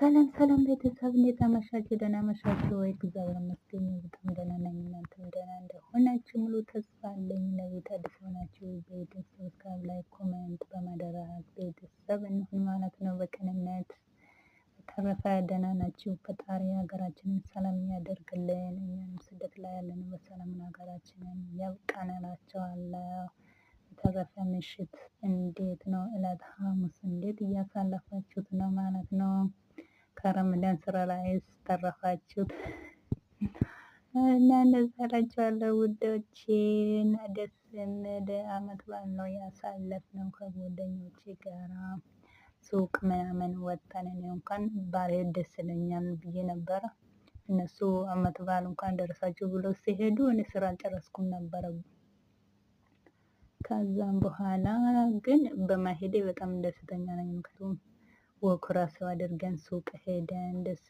ሰላም ሰላም ቤተሰብ እንዴት አመሻችሁ? ደህና አመሻችሁ ወይ? እግዚአብሔር ይመስገን በጣም ደህና ነኝ። እናንተም ደህና እንደሆናችሁ ሙሉ ተስፋ አለኝ። ለቤት አዲስ ሆናችሁ ቤተሰብ ሰብስክራይብ፣ ላይክ፣ ኮሜንት በማድረግ ቤተሰብ እንሁን ማለት ነው በቅንነት። በተረፈ ደህና ናችሁ? ፈጣሪ ሀገራችንን ሰላም ያደርግልን። እኛም ስደት ላይ ያለን በሰላም ሀገራችንን ያብቃን እላቸዋለሁ። በተረፈ ምሽት እንዴት ነው? እለት ሐሙስ እንዴት እያሳለፋችሁት ነው ማለት ነው? ከረመዳን ስራ ላይ ተረፋችሁት? እና እንደዛ እላችኋለሁ ውዶቼ። እና ደስ የሚል አመት በዓል ነው ያሳለፍነው ከጓደኞቼ ጋራ ሱቅ ምናምን ወጥተን። እኔ እንኳን ባልሄድ ደስ ይለኛል ብዬ ነበረ። እነሱ አመት በዓል እንኳን ደረሳችሁ ብሎ ሲሄዱ እኔ ስራ አልጨረስኩም ነበረ። ከዛም በኋላ ግን በማሄዴ በጣም ደስተኛ ነኝ። ምክንያቱም ወክ ራሱ አድርገን ሱቅ ሄደን ደስ